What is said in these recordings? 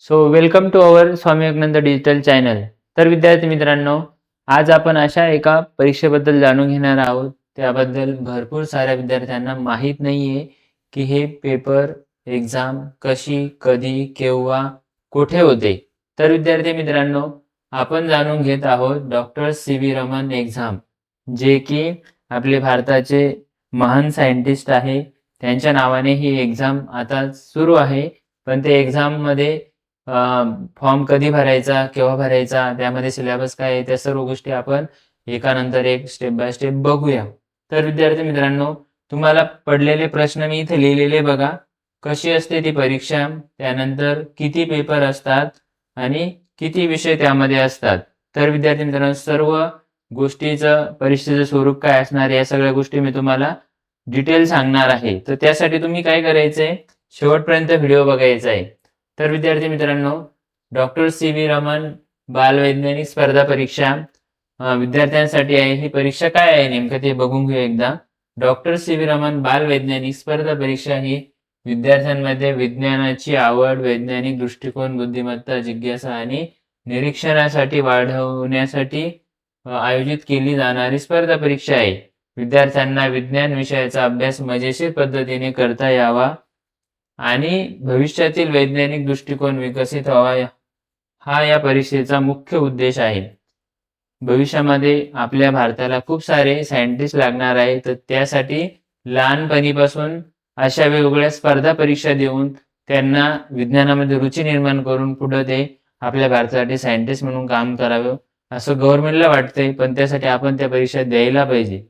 So welcome to our Swami Vivekananda digital channel. तर विद्यार्थी मित्रांनो, आज आपण अशा एका परीक्षेबद्दल जाणून घेणार आहोत. त्याबद्दल भरपूर साऱ्या विद्यार्थ्यांना माहीत नाहीये की हे पेपर, एक्झाम कशी, कधी, केव्हा, कुठे होते. तर विद्यार्थी मित्रांनो, आपण जाणून घेत आहोत डॉक्टर सी.व्ही. रमन एक्झाम, जे की आपले भारताचे महान सायंटिस्ट आहे. त्यांच्या नावाने ही एक्झाम आता सुरू आहे. पण ते एक्झाममध्ये फॉर्म कधी भरायचा, केव्हा भरायचा, त्यामध्ये सिलेबस काय आहे, त्या सर्व गोष्टी आपण एकानंतर एक स्टेप बाय स्टेप बघूया. तर विद्यार्थी मित्रांनो, तुम्हाला पडलेले प्रश्न मी इथे लिहिलेले बघा. कशी असते ती परीक्षा, त्यानंतर किती पेपर असतात आणि किती विषय त्यामध्ये असतात. तर विद्यार्थी मित्रांनो, सर्व गोष्टीचं परीक्षेचं स्वरूप काय असणार या सगळ्या गोष्टी मी तुम्हाला डिटेल सांगणार आहे. तर त्यासाठी तुम्ही काय करायचंय, शेवटपर्यंत व्हिडिओ बघायचा आहे. तर विद्यार्थी मित्रांनो, डॉक्टर सी.व्ही. रमन बालवैज्ञानिक स्पर्धा परीक्षा विद्यार्थ्यांसाठी आहे. ही परीक्षा काय आहे नेमकं ते बघून घेऊ एकदा. डॉक्टर सी.व्ही. रमन बालवैज्ञानिक स्पर्धा परीक्षा ही विद्यार्थ्यांमध्ये विज्ञानाची आवड, वैज्ञानिक दृष्टिकोन, बुद्धिमत्ता, जिज्ञासा आणि निरीक्षणासाठी वाढवण्यासाठी आयोजित केली जाणारी स्पर्धा परीक्षा आहे. विद्यार्थ्यांना विज्ञान विषयाचा अभ्यास मजेशीर पद्धतीने करता यावा आणि भविष्यातील वैज्ञानिक दृष्टिकोन विकसित व्हावा, हा या परीक्षेचा मुख्य उद्देश आहे. भविष्यामध्ये आपल्या भारताला खूप सारे सायंटिस्ट लागणार आहे, तर त्यासाठी लहानपणीपासून अशा वेगवेगळ्या स्पर्धा परीक्षा देऊन त्यांना विज्ञानामध्ये रुची निर्माण करून पुढे ते आपल्या भारतासाठी सायंटिस्ट म्हणून काम करावं असं गव्हर्नमेंटला वाटतंय. पण त्यासाठी आपण त्या परीक्षा द्यायला पाहिजे.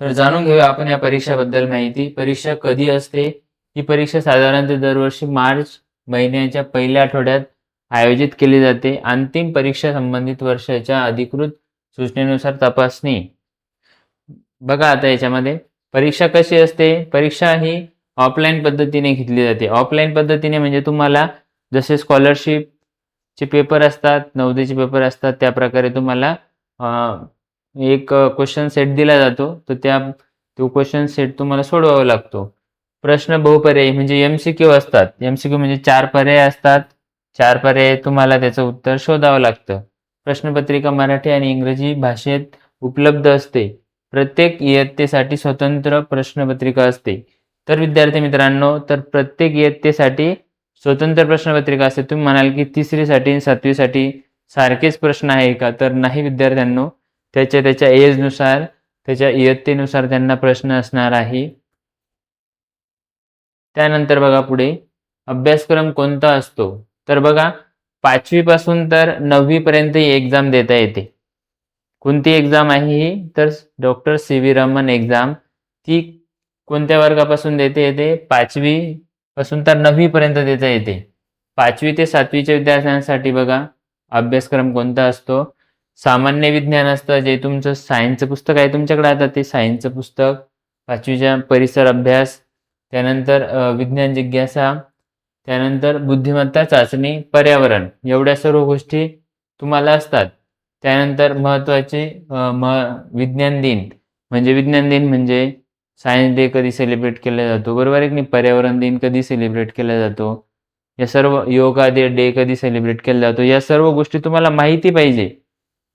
तर जाणून घेऊया आपण या परीक्षेबद्दल माहिती. परीक्षा कधी असते? ही परीक्षा साधारणतः दरवर्षी मार्च महिन्याच्या पहिल्या आठवड्यात आयोजित केली जाते. अंतिम परीक्षा संबंधित वर्षाच्या अधिकृत सूचनेनुसार तपासणी. बघा आता याच्यामध्ये परीक्षा कशी असते. परीक्षा ही ऑफलाईन पद्धतीने घेतली जाते. ऑफलाईन पद्धतीने म्हणजे तुम्हाला जसे स्कॉलरशिपचे पेपर असतात, नवोदयचे पेपर असतात, त्या प्रकारे तुम्हाला एक क्वेश्चन सेट दिला जातो. तर तो क्वेश्चन सेट तुम्हाला सोडवावा लागतो. प्रश्न बहुपर्यायी म्हणजे एम-सी-क्यू असतात. एम-सी-क्यू म्हणजे 4 पर्याय असतात. 4 पर्याय तुम्हाला त्याचं उत्तर शोधावं लागतं. प्रश्नपत्रिका मराठी आणि इंग्रजी भाषेत उपलब्ध असते. प्रत्येक इयत्तेसाठी स्वतंत्र प्रश्नपत्रिका असते. तर विद्यार्थी मित्रांनो, तर प्रत्येक इयत्तेसाठी स्वतंत्र प्रश्नपत्रिका असते. तुम्ही म्हणाल की 3री आणि 7वीसाठी सारखेच प्रश्न आहे का? तर नाही विद्यार्थ्यांनो, त्याच्या एजनुसार, त्याच्या इयत्तेनुसार त्यांना प्रश्न असणार आहे. त्यानंतर बघा पुढे अभ्यासक्रम कोणता असतो? तर बघा 5वी पासून तर 9वी पर्यंत ही एक्झाम देता येते. कोणती एक्झाम आहे ही? तर डॉक्टर सी.व्ही. रमन एक्झाम. ती कोणत्या वर्गापासून देता येते? 5वी पासून तर 9वी पर्यंत देता येते. 5वी ते 7वीच्या विद्यार्थ्यांसाठी बघा अभ्यासक्रम कोणता असतो? सामान्य विज्ञान असतं, जे तुमचं सायन्सचं पुस्तक आहे तुमच्याकडे आता ते सायन्सचं पुस्तक. 5वीच्या परिसर अभ्यास, त्यानंतर विज्ञान जिज्ञासा, त्यानंतर बुद्धिमत्ता चाचणी, पर्यावरण, एवढ्या सर्व गोष्टी तुम्हाला असतात. त्यानंतर महत्त्वाचे विज्ञान दिन म्हणजे सायन्स डे कधी सेलिब्रेट केला जातो, बरोबर आहे की नाही? पर्यावरण दिन कधी सेलिब्रेट केला जातो, या सर्व योगा डे कधी सेलिब्रेट केला जातो, या सर्व गोष्टी तुम्हाला माहिती पाहिजे.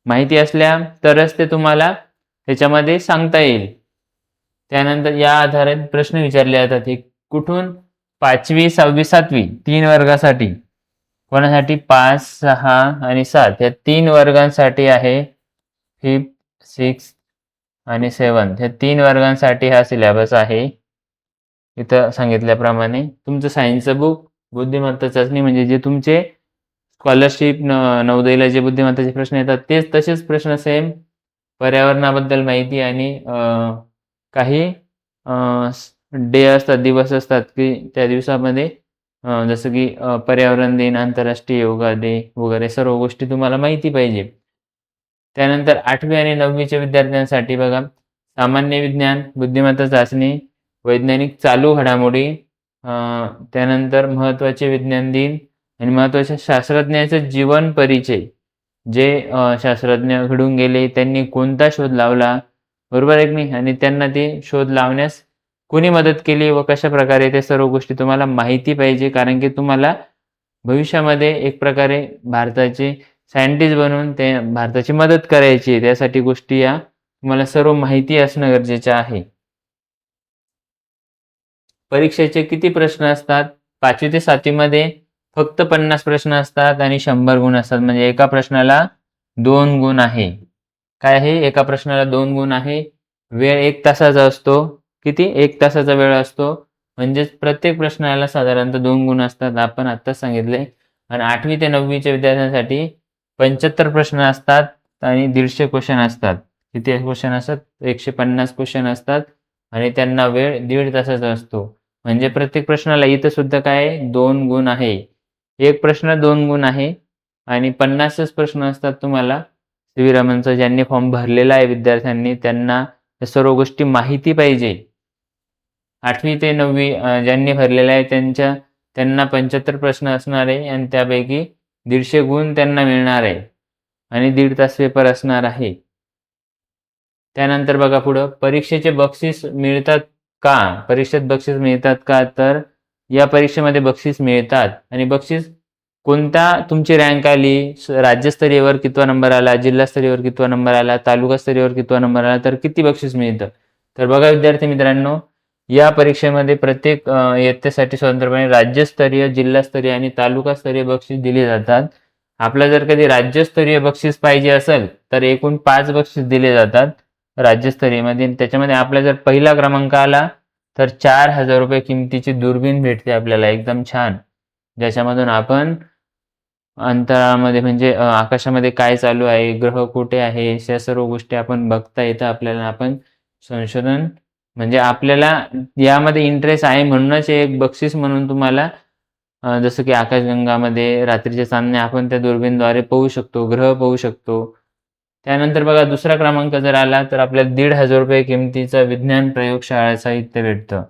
माहिती असल्या तरच ते तुम्हाला त्याच्यामध्ये सांगता येईल. त्यानंतर या आधारे प्रश्न विचारले जातात. हे कुठून? 5वी, 6वी, 7वी 3 वर्गासाठी. कोणासाठी? 5, 6 आणि 7 या 3 वर्गांसाठी आहे. 5th, 6th आणि 7th या 3 वर्गांसाठी हा सिलेबस आहे. इथं सांगितल्याप्रमाणे तुमचं सायन्सचं बुक, बुद्धिमत्ता चाचणी म्हणजे जे तुमचे स्कॉलरशिप नवोदयला जे बुद्धिमत्तेचे प्रश्न येतात तेच तसेच प्रश्न सेम. पर्यावरणाबद्दल माहिती आणि काही डे असतात, दिवस असतात की त्या दिवसामध्ये जसं की पर्यावरण दिन, आंतरराष्ट्रीय योगा डे वगैरे सर्व गोष्टी तुम्हाला माहिती पाहिजे. त्यानंतर 8वी आणि 9वीच्या विद्यार्थ्यांसाठी बघा सामान्य विज्ञान, बुद्धिमत्ता चाचणी, वैज्ञानिक चालू घडामोडी, त्यानंतर महत्त्वाचे विज्ञान दिन आणि महत्त्वाच्या शास्त्रज्ञाचं जीवन परिचय. जे शास्त्रज्ञ घडून गेले, त्यांनी कोणता शोध लावला, बरोबर आहे की नाही? आणि त्यांना ते शोध लावण्यास कोणी मदत केली व कशाप्रकारे, त्या सर्व गोष्टी तुम्हाला माहिती पाहिजे. कारण की तुम्हाला भविष्यामध्ये एक प्रकारे भारताचे सायंटिस्ट बनून ते भारताची मदत करायची आहे. त्यासाठी गोष्टी या तुम्हाला सर्व माहिती असणं गरजेचं आहे. परीक्षेचे किती प्रश्न असतात? 5वी ते 7वी मध्ये फक्त 50 प्रश्न असतात आणि 100 गुण असतात. म्हणजे एका प्रश्नाला 2 गुण आहे. काय आहे? एका प्रश्नाला 2 गुण आहे. वेळ 1 तासाचा असतो. किती? 1 तासाचा वेळ असतो. म्हणजेच प्रत्येक प्रश्नाला साधारणतः 2 गुण असतात. आपण आत्ताच सांगितले. आणि 8वी ते 9वीच्या विद्यार्थ्यांसाठी 75 प्रश्न असतात आणि 150 क्वेश्चन असतात. किती क्वेश्चन असतात? 150 क्वेश्चन असतात आणि त्यांना वेळ 1.5 तासाचा असतो. म्हणजे प्रत्येक प्रश्नाला इथं सुद्धा काय आहे? 2 गुण आहे. एक प्रश्न 2 गुण आहे आणि 50च प्रश्न असतात तुम्हाला. सी.व्ही. रमणचा ज्यांनी फॉर्म भरलेला आहे विद्यार्थ्यांनी त्यांना या सर्व गोष्टी माहिती पाहिजे. 8वी ते 9वी ज्यांनी भरलेलं आहे त्यांना 75 प्रश्न असणार आहे आणि त्यापैकी 150 गुण त्यांना मिळणार आहे आणि 1.5 तास पेपर असणार आहे. त्यानंतर बघा पुढं परीक्षेचे बक्षीस मिळतात का? परीक्षेत बक्षीस मिळतात का? तर या परीक्षेमध्ये बक्षीस मिळतात आणि बक्षीस कोणता तुमची रँक आली, राज्यस्तरीयवर कितवा नंबर आला, जिल्हास्तरीयवर कितवा नंबर आला, तालुकास्तरीयवर कितवा नंबर आला, तर किती बक्षीस मिळतं? तर बघा विद्यार्थी मित्रांनो, या परीक्षेमध्ये प्रत्येक इयत्तेसाठी स्वतंत्रपणे राज्यस्तरीय, जिल्हास्तरीय आणि तालुकास्तरीय बक्षीस दिले जातात. आपल्याला जर कधी राज्यस्तरीय बक्षीस पाहिजे असेल, तर एकूण 5 बक्षीस दिले जातात राज्यस्तरीयमध्ये. त्याच्यामध्ये आपला जर पहिला क्रमांक आला, तर 4,000 रुपये किमतीची दुर्बीण भेटते आपल्याला एकदम छान. ज्याच्यामधून आपण अंतराळामध्ये म्हणजे आकाशामध्ये काय चालू आहे, ग्रह कुठे आहे, या सर्व गोष्टी आपण बघता येतं आपल्याला. आपण संशोधन म्हणजे आपल्याला यामध्ये इंटरेस्ट आहे म्हणूनच हे एक बक्षीस म्हणून तुम्हाला जसं की आकाशगंगामध्ये रात्रीच्या चांदण्या आपण त्या दुर्बिणद्वारे पाहू शकतो, ग्रह पाहू शकतो. त्यानंतर बघा दुसरा क्रमांक जर आला तर आपल्याला 1,500 रुपये किमतीचं विज्ञान प्रयोगशाळा साहित्य भेटतं.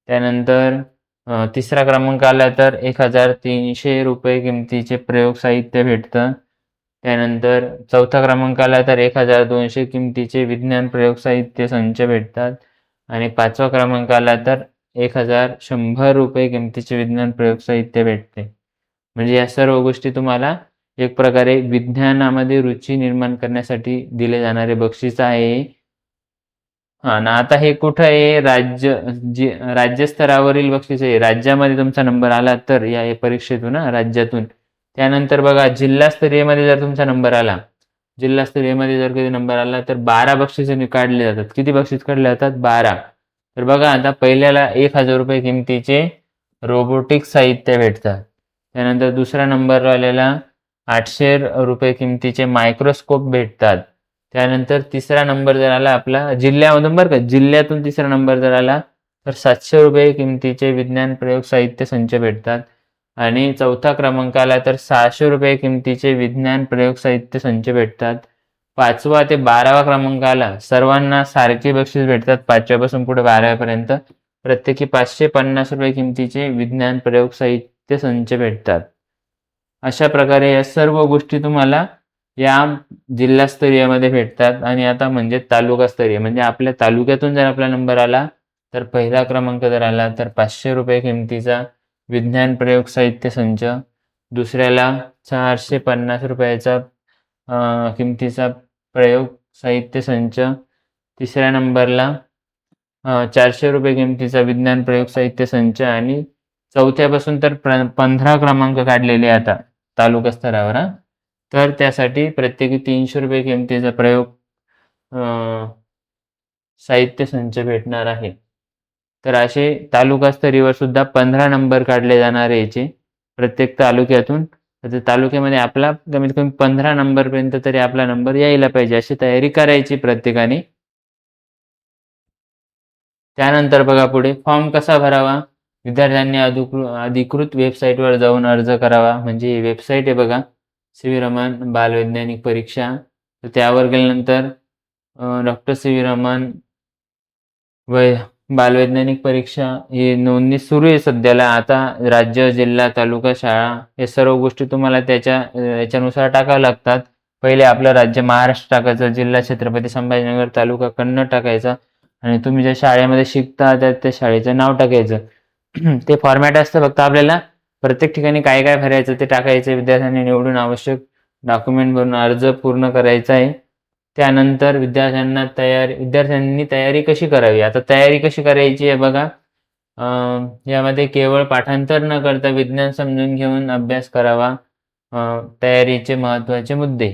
त्यानंतर तिसरा क्रमांक आला तर 1,300 रुपये किमतीचे प्रयोग साहित्य भेटतं. त्यानंतर चौथा क्रमांक आला तर 1,200 किमतीचे विज्ञान प्रयोग साहित्य संच भेटतात आणि 5वा क्रमांक आला तर 1,100 रुपये किमतीचे विज्ञान प्रयोग साहित्य भेटते. म्हणजे या सर्व गोष्टी तुम्हाला एक प्रकारे विज्ञानामध्ये रुची निर्माण करण्यासाठी दिले जाणारे बक्षीस आहे. हां ना, आता हे कुठं आहे? राज्यस्तरावरील बक्षीस आहे. राज्यामध्ये तुमचा नंबर आला तर या परीक्षेतून राज्यातून. त्यानंतर बघा जिल्हास्तरीयमध्ये जर तुमचा नंबर आला, जिल्हास्तरीयमध्ये जर कधी नंबर आला तर 12 बक्षिसे काढले जातात. किती बक्षीस काढले जातात? 12. तर बघा आता पहिल्याला 1,000 रुपये किमतीचे रोबोटिक साहित्य भेटतात. त्यानंतर दुसरा नंबरवाल्याला 800 रुपये किमतीचे मायक्रोस्कोप भेटतात. त्यानंतर तिसरा नंबर जर आला आपला जिल्ह्यामधून बरं का, जिल्ह्यातून तिसरा नंबर जर आला तर 700 रुपये किमतीचे विज्ञान प्रयोग साहित्य संच भेटतात आणि चौथा क्रमांक आला तर 600 रुपये किमतीचे विज्ञान प्रयोग साहित्य संच भेटतात. 5वा ते 12वा क्रमांक आला सर्वांना सारखे बक्षीस भेटतात. 5व्यापासून पुढे 12व्यापर्यंत प्रत्येकी 550 रुपये किमतीचे विज्ञान प्रयोग साहित्य संच भेटतात. अशा प्रकारे या सर्व गोष्टी तुम्हाला या जिल्हास्तरीयमध्ये भेटतात आणि आता म्हणजे तालुकास्तरीय म्हणजे आपल्या तालुक्यातून जर आपला नंबर आला तर पहिला क्रमांक जर आला तर 500 रुपये किमतीचा विज्ञान प्रयोग साहित्य संच, दुसऱ्याला 450 रुपयाचा किमतीचा प्रयोग साहित्य संच, तिसऱ्या नंबरला 400 रुपये किमतीचा विज्ञान प्रयोग साहित्य संच आणि चौथ्यापासून तर 15 क्रमांक काढलेले आता तालुका स्तरावर तर त्यासाठी प्रत्येकी 300 रुपये किमतीचा प्रयोग साहित्य संच भेटणार आहे. तर असे तालुकास्तरीयवर सुद्धा 15 नंबर काढले जाणार आहे याचे प्रत्येक तालुक्यातून. तर तालुक्यामध्ये आपला कमीत कमी 15 नंबरपर्यंत तरी आपला नंबर यायला पाहिजे अशी तयारी करायची प्रत्येकाने. त्यानंतर बघा पुढे फॉर्म कसा भरावा? विद्यार्थ्यांनी अधिकृत वेबसाईटवर जाऊन अर्ज करावा. म्हणजे ही वेबसाईट आहे बघा, सी.व्ही. रमण बालवैज्ञानिक परीक्षा. तर त्यावर गेल्यानंतर डॉक्टर सी.व्ही. रमण बालवैज्ञानिक परीक्षा ही नोंदणी सुरू आहे सध्याला. आता राज्य, जिल्हा, तालुका, शाळा या सर्व गोष्टी तुम्हाला याच्यानुसार टाकाव्या लागतात. पहिले आपलं राज्य महाराष्ट्र टाकायचं, जिल्हा छत्रपती संभाजीनगर, तालुका कन्नड टाकायचा आणि तुम्ही ज्या शाळेमध्ये शिकता त्या शाळेचं नाव टाकायचं. ते फॉर्मॅट असतं फक्त आपल्याला प्रत्येक ठिकाणी काय काय भरायचं ते टाकायचं, विद्यार्थ्यांनी निवडून आवश्यक डॉक्युमेंट भरून अर्ज पूर्ण करायचा आहे. त्यानंतर विद्यार्थ्यांनी तयारी कशी करावी? आता तयारी कशी करायची आहे बघा. यामध्ये केवळ पाठांतर न करता विज्ञान समजून घेऊन अभ्यास करावा. तयारीचे महत्त्वाचे मुद्दे.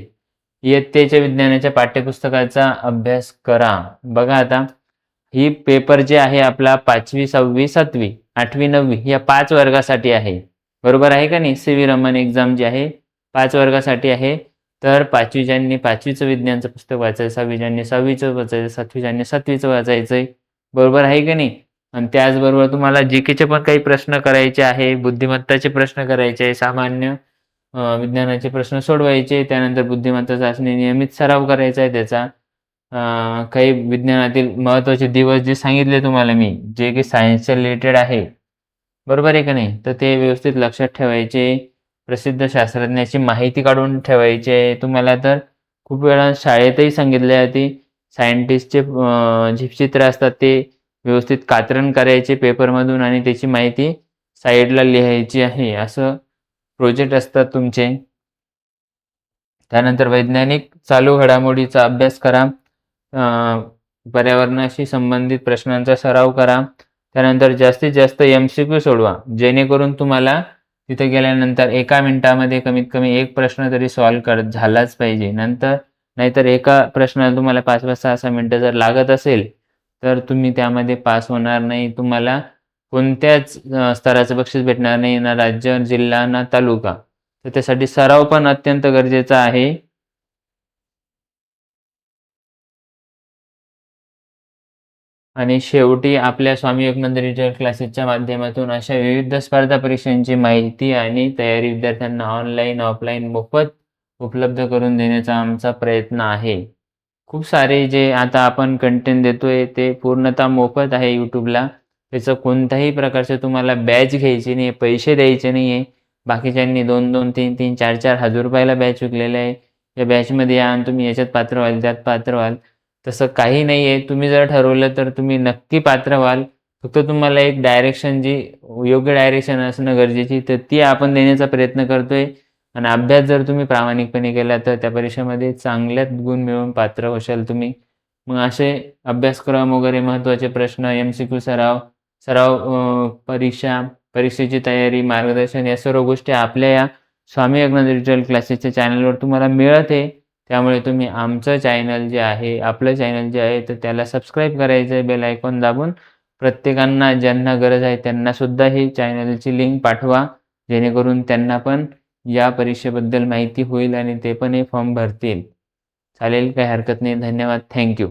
इयत्तेच्या विज्ञानाच्या पाठ्यपुस्तकाचा अभ्यास करा. बघा आता, ही पेपर जे आहे आपला 5वी, 6वी, 7वी, 8वी, 9वी या 5 वर्गासाठी आहे. बरोबर आहे का नाही? सी.व्ही. रमन एक्झाम जी आहे 5 वर्गासाठी आहे. तर 5वी 5वीचं विज्ञानचं पुस्तक वाचायचं, 6वी 6वीचं वाचायचं, 7वी 7वीचं वाचायचंय. बरोबर आहे का नाही? आणि त्याचबरोबर तुम्हाला जी.के.चे पण काही प्रश्न करायचे आहे, बुद्धिमत्ताचे प्रश्न करायचे आहे, सामान्य विज्ञानाचे प्रश्न सोडवायचे. त्यानंतर बुद्धिमत्ता चाचणी नियमित सराव करायचा आहे त्याचा. काही विज्ञानातील महत्त्वाचे दिवस जे सांगितले तुम्हाला मी, जे की सायन्सच्या रिलेटेड आहे. बरोबर आहे का नाही? तर ते व्यवस्थित लक्षात ठेवायचे. प्रसिद्ध शास्त्रज्ञाची माहिती काढून ठेवायची आहे. तुम्हाला तर खूप वेळा शाळेतही सांगितले जाते, सायंटिस्टचे जे चित्र असतात ते व्यवस्थित कात्रण करायचे पेपरमधून आणि त्याची माहिती साईडला लिहायची आहे. असं प्रोजेक्ट असतात तुमचे. त्यानंतर वैज्ञानिक चालू घडामोडीचा अभ्यास करा. पर्यावरणाशी संबंधित प्रश्नांचा सराव करा. त्यानंतर जास्तीत जास्त MCQ सोडवा. जेणेकरून तुम्हाला तिथे गेल्यानंतर 1 मिनिटामध्ये कमीत कमी 1 प्रश्न तरी सॉल्व्ह झालाच पाहिजे. नाहीतर एका प्रश्नाला तुम्हाला 5-5, 6-6 मिनिटं जर लागत असेल, तर तुम्ही त्यामध्ये पास होणार नाही. तुम्हाला कोणत्याच स्तराचं बक्षीस भेटणार नाही, ना राज्य, जिल्हा, ना तालुका. तर त्यासाठी सराव पण अत्यंत गरजेचा आहे. आणि शेवटी आपल्या स्वामी विवेकानंद डिजिटल क्लासेसच्या माध्यमातून अशा विविध स्पर्धा परीक्षांची माहिती आणि तयारी विद्यार्थ्यांना ऑनलाईन, ऑफलाईन मोफत उपलब्ध करून देण्याचा आमचा प्रयत्न आहे. खूप सारे जे आता आपण कंटेंट देतोय ते पूर्णतः मोफत आहे YouTubeला. त्याचं कोणत्याही प्रकारचं तुम्हाला बॅच घ्यायची नाही, पैसे द्यायचे नाही आहे. बाकीच्यांनी 2-2, 3-3, 4-4 हजार रुपयाला बॅच विकलेल्या आहे. या बॅचमध्ये या आणि तुम्ही याच्यात पात्र व्हाल, त्यात पात्र व्हाल. तसं काही नाही आहे. तुम्ही जर ठरवलं तर तुम्ही नक्की पात्र व्हाल. फक्त तुम्हाला एक डायरेक्शन जी योग्य डायरेक्शन असणं गरजेची, तर ती आपण देण्याचा प्रयत्न करतोय. आणि अभ्यास जर तुम्ही प्रामाणिकपणे केला तर त्या परीक्षेमध्ये चांगल्यात गुण मिळवून पात्र होशाल तुम्ही. मग असे अभ्यासक्रम वगैरे महत्त्वाचे प्रश्न, MCQ सराव, सराव परीक्षेची तयारी, मार्गदर्शन या सर्व गोष्टी आपल्या या स्वामी विवेकानंद डिजिटल क्लासेसच्या चॅनलवर तुम्हाला मिळते. त्यामुळे तुम्ही आमचं चॅनल जे आहे, आपलं चॅनल जे आहे, तर त्याला सबस्क्राईब करायचं आहे बेल आयकॉन दाबून. प्रत्येकांना ज्यांना गरज आहे त्यांनासुद्धा ही चॅनलची लिंक पाठवा. जेणेकरून त्यांना पण या परीक्षेबद्दल माहिती होईल आणि ते पण हे फॉर्म भरतील. चालेल, काही हरकत नाही. धन्यवाद. Thank you.